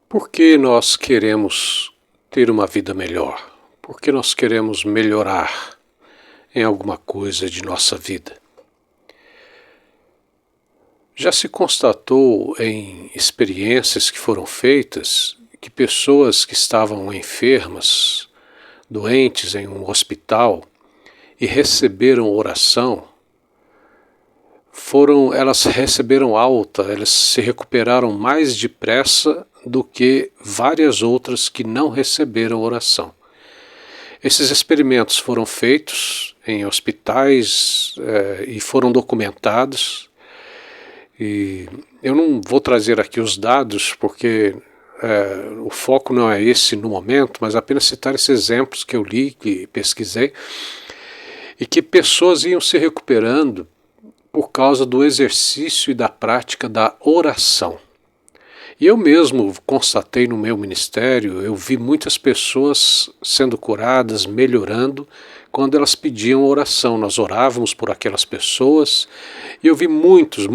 Por que nós queremos ter uma vida melhor? Por que nós queremos melhorar em alguma coisa de nossa vida? Já se constatou em experiências que foram feitas que pessoas que estavam enfermas, doentes em um hospital e receberam oração, elas receberam alta, elas se recuperaram mais depressa do que várias outras que não receberam oração. Esses experimentos foram feitos em hospitais e foram documentados. E eu não vou trazer aqui os dados porque o foco não é esse no momento, mas apenas citar esses exemplos que eu li, que pesquisei, e que pessoas iam se recuperando por causa do exercício e da prática da oração. E eu mesmo constatei no meu ministério, eu vi muitas pessoas sendo curadas, melhorando, quando elas pediam oração. Nós orávamos por aquelas pessoas e eu vi muitos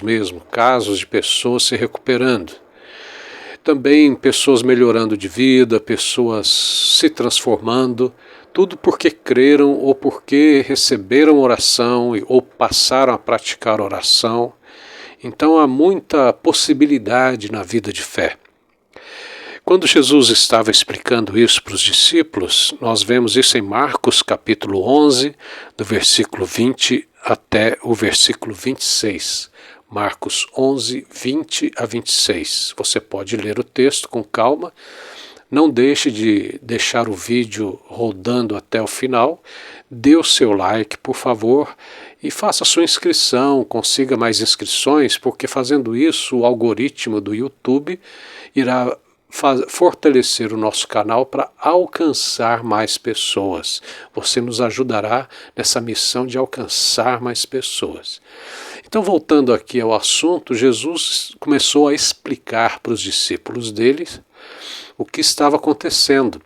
mesmo, casos de pessoas se recuperando. Também pessoas melhorando de vida, pessoas se transformando, tudo porque creram ou porque receberam oração ou passaram a praticar oração. Então há muita possibilidade na vida de fé. Quando Jesus estava explicando isso para os discípulos, nós vemos isso em Marcos capítulo 11, do versículo 20 até o versículo 26. Marcos 11, 20 a 26. Você pode ler o texto com calma. Não deixe de deixar o vídeo rodando até o final. Dê o seu like, por favor, e faça a sua inscrição, consiga mais inscrições, porque fazendo isso o algoritmo do YouTube irá fortalecer o nosso canal para alcançar mais pessoas. Você nos ajudará nessa missão de alcançar mais pessoas. Então, voltando aqui ao assunto, Jesus começou a explicar para os discípulos dele o que estava acontecendo.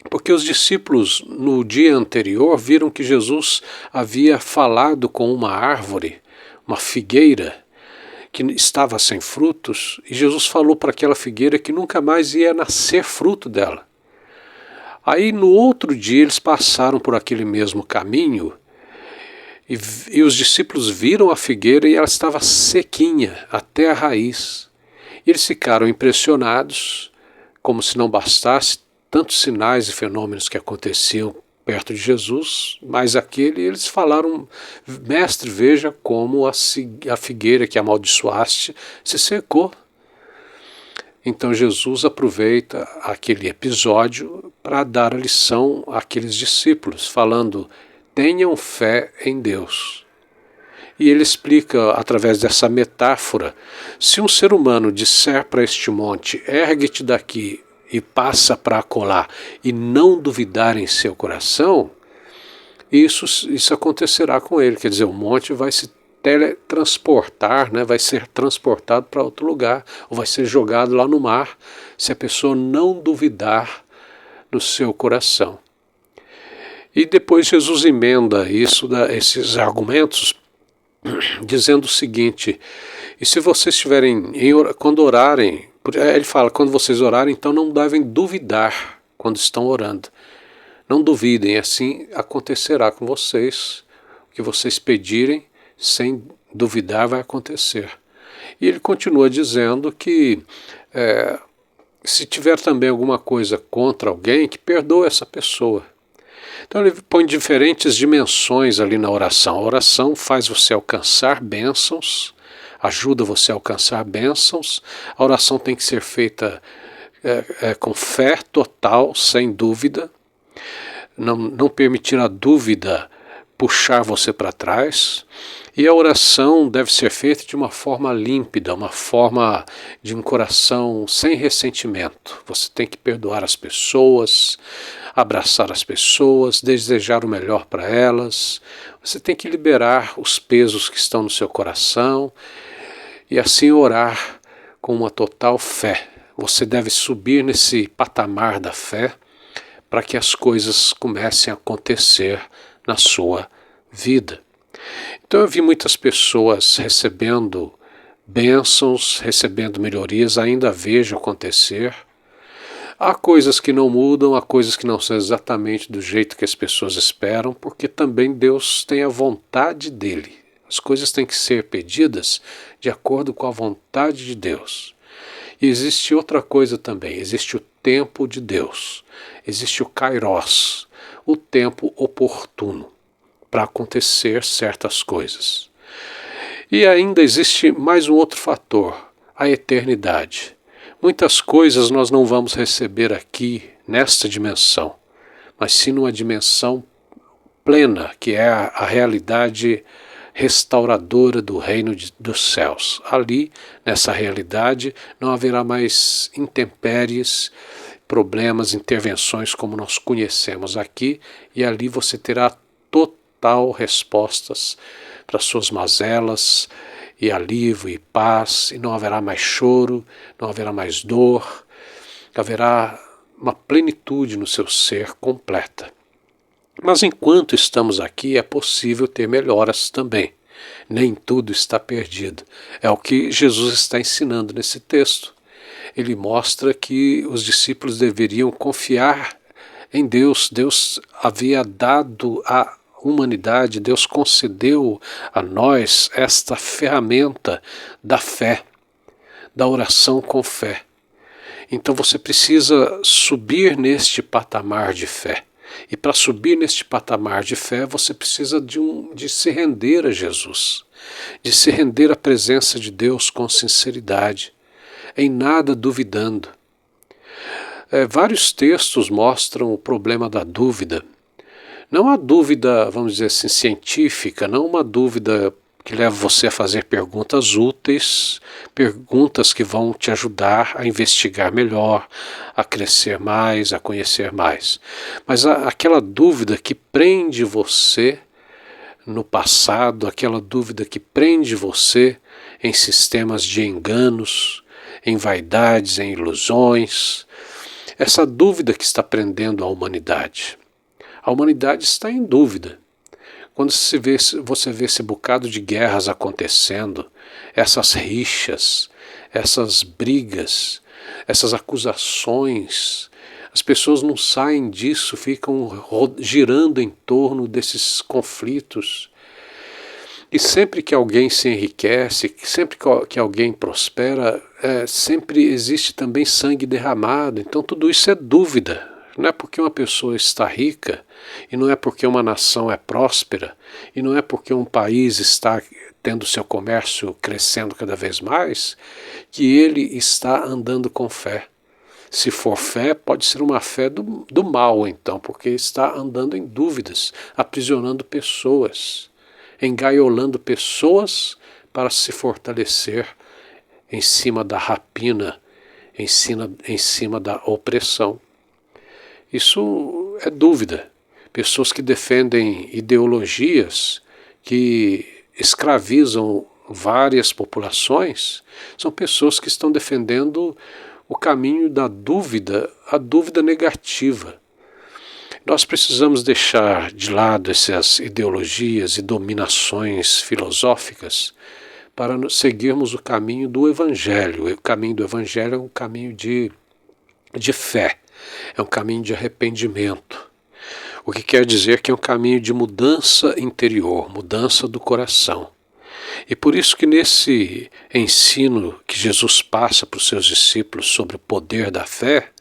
Porque os discípulos, no dia anterior, viram que Jesus havia falado com uma árvore, uma figueira, que estava sem frutos, e Jesus falou para aquela figueira que nunca mais ia nascer fruto dela. Aí, no outro dia, eles passaram por aquele mesmo caminho, e os discípulos viram a figueira e ela estava sequinha, até a raiz. E eles ficaram impressionados, como se não bastasse tantos sinais e fenômenos que aconteciam perto de Jesus, mas eles falaram: mestre, veja como a figueira que amaldiçoaste se secou. Então Jesus aproveita aquele episódio para dar a lição àqueles discípulos, falando: tenham fé em Deus. E ele explica através dessa metáfora: se um ser humano disser para este monte, ergue-te daqui e passa para acolá, e não duvidar em seu coração, isso acontecerá com ele. Quer dizer, o monte vai se teletransportar, vai ser transportado para outro lugar, ou vai ser jogado lá no mar, se a pessoa não duvidar no seu coração. E depois Jesus emenda esses argumentos, dizendo o seguinte: e se vocês estiverem, quando orarem, ele fala, quando vocês orarem, então não devem duvidar quando estão orando. Não duvidem, assim acontecerá com vocês. O que vocês pedirem, sem duvidar, vai acontecer. E ele continua dizendo que se tiver também alguma coisa contra alguém, que perdoe essa pessoa. Então ele põe diferentes dimensões ali na oração. A oração faz você alcançar bênçãos, ajuda você a alcançar bênçãos. A oração tem que ser feita com fé total, sem dúvida. Não permitir a dúvida puxar você para trás. E a oração deve ser feita de uma forma límpida, uma forma de um coração sem ressentimento. Você tem que perdoar as pessoas, abraçar as pessoas, desejar o melhor para elas. Você tem que liberar os pesos que estão no seu coração e assim orar com uma total fé. Você deve subir nesse patamar da fé para que as coisas comecem a acontecer na sua vida. Então eu vi muitas pessoas recebendo bênçãos, recebendo melhorias, ainda vejo acontecer. Há coisas que não mudam, há coisas que não são exatamente do jeito que as pessoas esperam, porque também Deus tem a vontade dele. As coisas têm que ser pedidas de acordo com a vontade de Deus. E existe outra coisa também, existe o tempo de Deus, existe o kairos, o tempo oportuno para acontecer certas coisas. E ainda existe mais um outro fator, a eternidade. Muitas coisas nós não vamos receber aqui, nesta dimensão, mas sim numa dimensão plena, que é a realidade restauradora do reino dos céus. Ali, nessa realidade, não haverá mais intempéries, problemas, intervenções como nós conhecemos aqui, e ali você terá total respostas para suas mazelas, e alívio e paz, e não haverá mais choro, não haverá mais dor, haverá uma plenitude no seu ser completa. Mas enquanto estamos aqui é possível ter melhoras também. Nem tudo está perdido. É o que Jesus está ensinando nesse texto. Ele mostra que os discípulos deveriam confiar em Deus. Deus havia dado à humanidade, Deus concedeu a nós esta ferramenta da fé, da oração com fé. Então você precisa subir neste patamar de fé. E para subir neste patamar de fé, você precisa de se render a Jesus, de se render à presença de Deus com sinceridade, em nada duvidando. Vários textos mostram o problema da dúvida. Não há dúvida, vamos dizer assim, científica, não uma dúvida que leva você a fazer perguntas úteis, perguntas que vão te ajudar a investigar melhor, a crescer mais, a conhecer mais. Mas aquela dúvida que prende você no passado, aquela dúvida que prende você em sistemas de enganos, em vaidades, em ilusões, essa dúvida que está prendendo a humanidade. A humanidade está em dúvida. Quando você vê esse bocado de guerras acontecendo, essas rixas, essas brigas, essas acusações, as pessoas não saem disso, ficam girando em torno desses conflitos. E sempre que alguém se enriquece, sempre que alguém prospera, sempre existe também sangue derramado. Então tudo isso é dúvida. Não é porque uma pessoa está rica, e não é porque uma nação é próspera, e não é porque um país está tendo seu comércio crescendo cada vez mais, que ele está andando com fé. Se for fé, pode ser uma fé do mal, então, porque está andando em dúvidas, aprisionando pessoas, engaiolando pessoas para se fortalecer em cima da rapina, em cima da opressão. Isso é dúvida. Pessoas que defendem ideologias que escravizam várias populações são pessoas que estão defendendo o caminho da dúvida, a dúvida negativa. Nós precisamos deixar de lado essas ideologias e dominações filosóficas para seguirmos o caminho do Evangelho. O caminho do Evangelho é um caminho de fé. É um caminho de arrependimento, o que quer dizer que é um caminho de mudança interior, mudança do coração. E por isso que nesse ensino que Jesus passa para os seus discípulos sobre o poder da fé,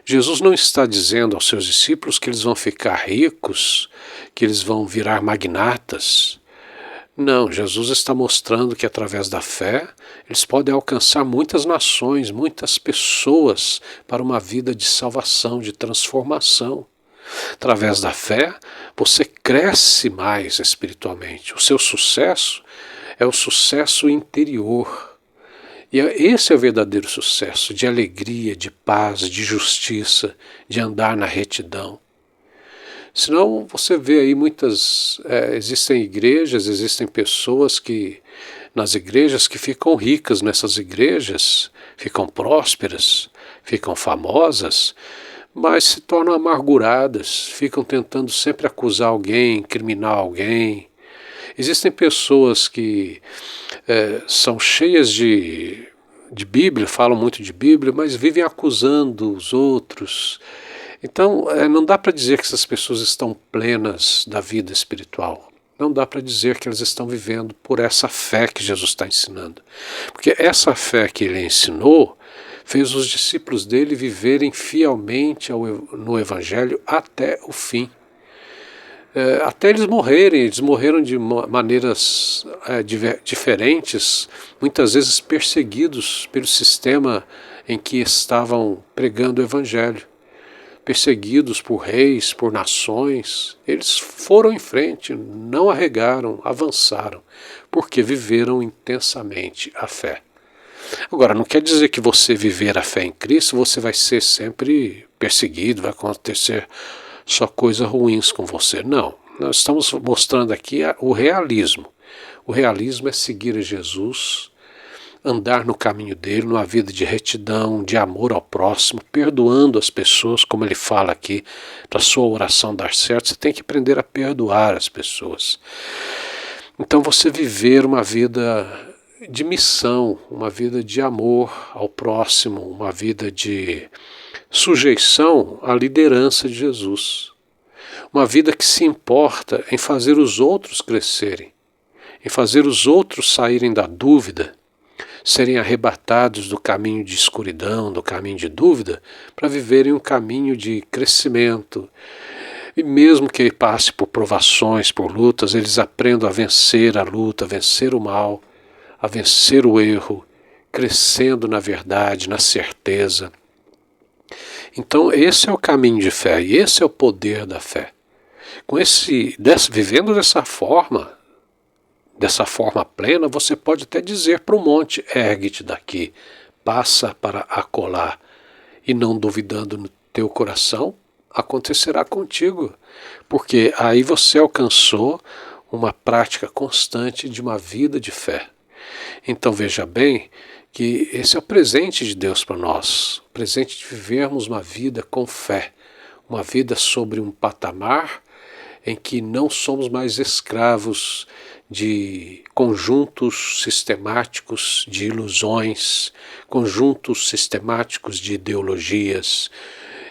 Jesus não está dizendo aos seus discípulos que eles vão ficar ricos, que eles vão virar magnatas. Não, Jesus está mostrando que através da fé eles podem alcançar muitas nações, muitas pessoas para uma vida de salvação, de transformação. Através da fé você cresce mais espiritualmente. O seu sucesso é o sucesso interior. E esse é o verdadeiro sucesso, de alegria, de paz, de justiça, de andar na retidão. Senão você vê aí existem igrejas, existem pessoas nas igrejas que ficam ricas nessas igrejas, ficam prósperas, ficam famosas, mas se tornam amarguradas, ficam tentando sempre acusar alguém, incriminar alguém. Existem pessoas que são cheias de Bíblia, falam muito de Bíblia, mas vivem acusando os outros. Então, não dá para dizer que essas pessoas estão plenas da vida espiritual. Não dá para dizer que elas estão vivendo por essa fé que Jesus está ensinando. Porque essa fé que ele ensinou fez os discípulos dele viverem fielmente no Evangelho até o fim. Até eles morreram de maneiras diferentes, muitas vezes perseguidos pelo sistema em que estavam pregando o Evangelho. Perseguidos por reis, por nações, eles foram em frente, não arregaram, avançaram, porque viveram intensamente a fé. Agora, não quer dizer que você viver a fé em Cristo, você vai ser sempre perseguido, vai acontecer só coisas ruins com você. Não, nós estamos mostrando aqui o realismo. O realismo é seguir a Jesus, andar no caminho dele, numa vida de retidão, de amor ao próximo, perdoando as pessoas, como ele fala aqui, para a sua oração dar certo, você tem que aprender a perdoar as pessoas. Então você viver uma vida de missão, uma vida de amor ao próximo, uma vida de sujeição à liderança de Jesus. Uma vida que se importa em fazer os outros crescerem, em fazer os outros saírem da dúvida, serem arrebatados do caminho de escuridão, do caminho de dúvida, para viverem um caminho de crescimento. E mesmo que passe por provações, por lutas, eles aprendam a vencer a luta, a vencer o mal, a vencer o erro, crescendo na verdade, na certeza. Então esse é o caminho de fé, e esse é o poder da fé. Vivendo dessa forma plena, você pode até dizer para o monte, ergue-te daqui, passa para acolá, e não duvidando no teu coração, acontecerá contigo, porque aí você alcançou uma prática constante de uma vida de fé. Então veja bem que esse é o presente de Deus para nós, o presente de vivermos uma vida com fé, uma vida sobre um patamar em que não somos mais escravos de conjuntos sistemáticos de ilusões, conjuntos sistemáticos de ideologias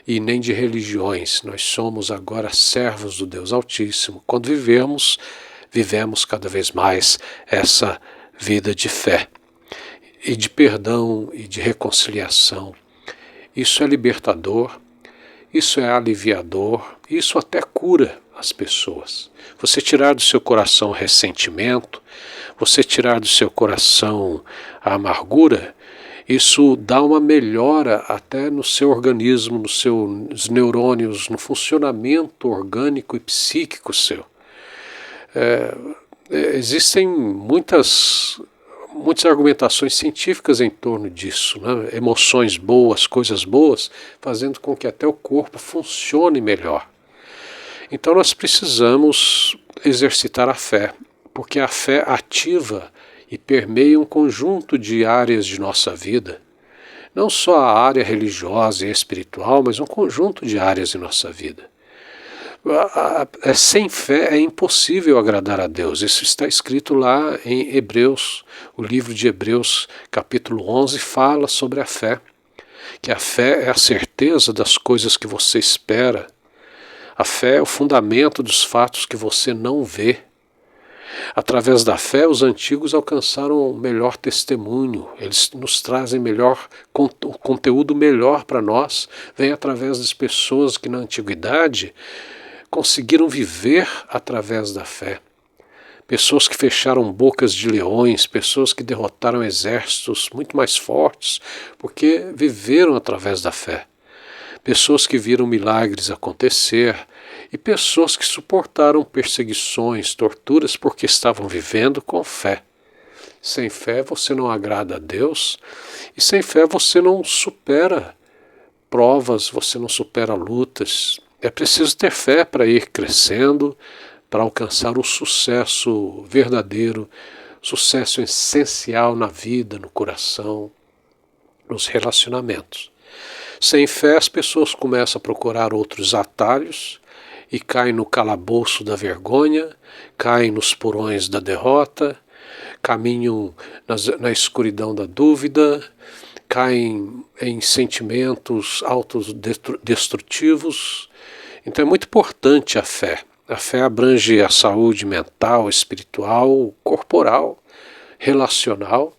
e nem de religiões. Nós somos agora servos do Deus Altíssimo. Quando vivemos cada vez mais essa vida de fé e de perdão e de reconciliação. Isso é libertador, isso é aliviador, isso até cura as pessoas. Você tirar do seu coração ressentimento, você tirar do seu coração a amargura, isso dá uma melhora até no seu organismo, nos seus neurônios, no funcionamento orgânico e psíquico seu. Existem muitas argumentações científicas em torno disso, né? Emoções boas, coisas boas, fazendo com que até o corpo funcione melhor. Então nós precisamos exercitar a fé, porque a fé ativa e permeia um conjunto de áreas de nossa vida, não só a área religiosa e espiritual, mas um conjunto de áreas de nossa vida. Sem fé é impossível agradar a Deus. Isso está escrito lá em Hebreus, o livro de Hebreus, capítulo 11, fala sobre a fé, que a fé é a certeza das coisas que você espera. A fé é o fundamento dos fatos que você não vê. Através da fé, os antigos alcançaram um melhor testemunho, eles nos trazem conteúdo melhor para nós, vem através das pessoas que na antiguidade conseguiram viver através da fé. Pessoas que fecharam bocas de leões, pessoas que derrotaram exércitos muito mais fortes, porque viveram através da fé. Pessoas que viram milagres acontecer e pessoas que suportaram perseguições, torturas, porque estavam vivendo com fé. Sem fé você não agrada a Deus e sem fé você não supera provas, você não supera lutas. É preciso ter fé para ir crescendo, para alcançar o sucesso verdadeiro, sucesso essencial na vida, no coração, nos relacionamentos. Sem fé, as pessoas começam a procurar outros atalhos e caem no calabouço da vergonha, caem nos porões da derrota, caminham na escuridão da dúvida, caem em sentimentos autodestrutivos. Então é muito importante a fé. A fé abrange a saúde mental, espiritual, corporal, relacional.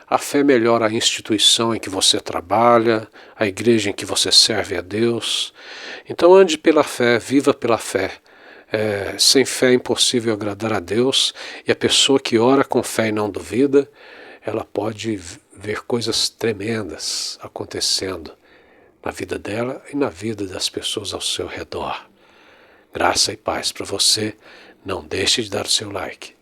A fé melhora a instituição em que você trabalha, a igreja em que você serve a Deus. Então ande pela fé, viva pela fé. Sem fé é impossível agradar a Deus, e a pessoa que ora com fé e não duvida, ela pode ver coisas tremendas acontecendo na vida dela e na vida das pessoas ao seu redor. Graça e paz para você. Não deixe de dar o seu like.